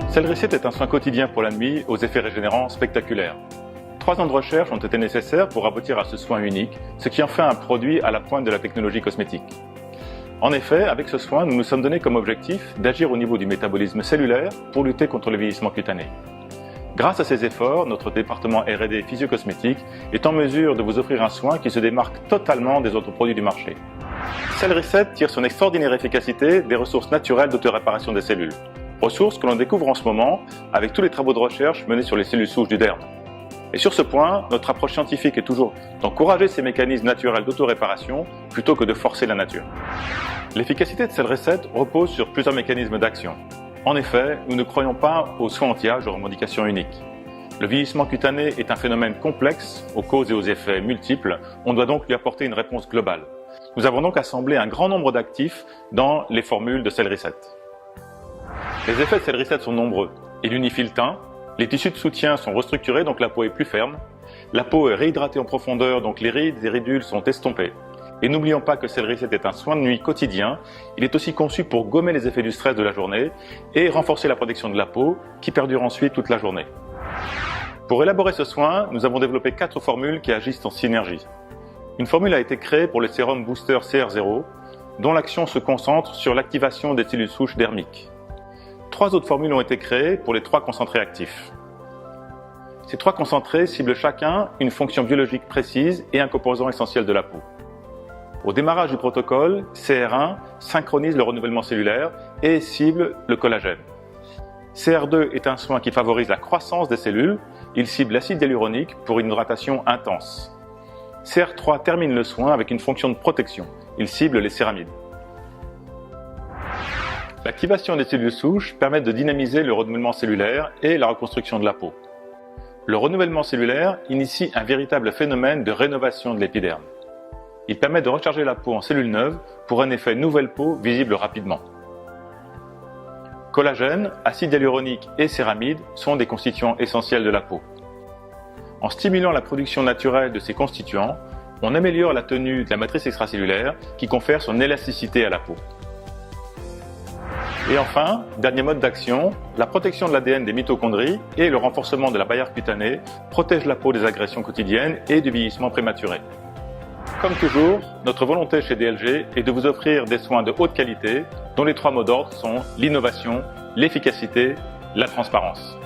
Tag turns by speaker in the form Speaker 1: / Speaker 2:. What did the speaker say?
Speaker 1: Cellricet est un soin quotidien pour la nuit aux effets régénérants spectaculaires. 3 ans de recherche ont été nécessaires pour aboutir à ce soin unique, ce qui en fait un produit à la pointe de la technologie cosmétique. En effet, avec ce soin, nous nous sommes donné comme objectif d'agir au niveau du métabolisme cellulaire pour lutter contre le vieillissement cutané. Grâce à ces efforts, notre département R&D physio-cosmétique est en mesure de vous offrir un soin qui se démarque totalement des autres produits du marché. Cellricet tire son extraordinaire efficacité des ressources naturelles d'autoréparation des cellules. Ressources que l'on découvre en ce moment avec tous les travaux de recherche menés sur les cellules souches du derme. Et sur ce point, notre approche scientifique est toujours d'encourager ces mécanismes naturels d'autoréparation plutôt que de forcer la nature. L'efficacité de Cellricet repose sur plusieurs mécanismes d'action. En effet, nous ne croyons pas aux soins anti-âge aux revendications uniques. Le vieillissement cutané est un phénomène complexe, aux causes et aux effets multiples. On doit donc lui apporter une réponse globale. Nous avons donc assemblé un grand nombre d'actifs dans les formules de Cellricet. Les effets de Cellricet sont nombreux. Il unifie le teint, les tissus de soutien sont restructurés, donc la peau est plus ferme. La peau est réhydratée en profondeur, donc les rides et ridules sont estompées. Et n'oublions pas que Cellricet est un soin de nuit quotidien. Il est aussi conçu pour gommer les effets du stress de la journée et renforcer la protection de la peau qui perdure ensuite toute la journée. Pour élaborer ce soin, nous avons développé 4 formules qui agissent en synergie. Une formule a été créée pour le sérum Booster CR0, dont l'action se concentre sur l'activation des cellules souches dermiques. 3 autres formules ont été créées pour les 3 concentrés actifs. Ces 3 concentrés ciblent chacun une fonction biologique précise et un composant essentiel de la peau. Au démarrage du protocole, CR1 synchronise le renouvellement cellulaire et cible le collagène. CR2 est un soin qui favorise la croissance des cellules. Il cible l'acide hyaluronique pour une hydratation intense. CR3 termine le soin avec une fonction de protection. Il cible les céramides. L'activation des cellules souches permet de dynamiser le renouvellement cellulaire et la reconstruction de la peau. Le renouvellement cellulaire initie un véritable phénomène de rénovation de l'épiderme. Il permet de recharger la peau en cellules neuves pour un effet nouvelle peau visible rapidement. Collagène, acide hyaluronique et céramides sont des constituants essentiels de la peau. En stimulant la production naturelle de ces constituants, on améliore la tenue de la matrice extracellulaire qui confère son élasticité à la peau. Et enfin, dernier mode d'action, la protection de l'ADN des mitochondries et le renforcement de la barrière cutanée protègent la peau des agressions quotidiennes et du vieillissement prématuré. Comme toujours, notre volonté chez DLG est de vous offrir des soins de haute qualité dont les 3 mots d'ordre sont l'innovation, l'efficacité, la transparence.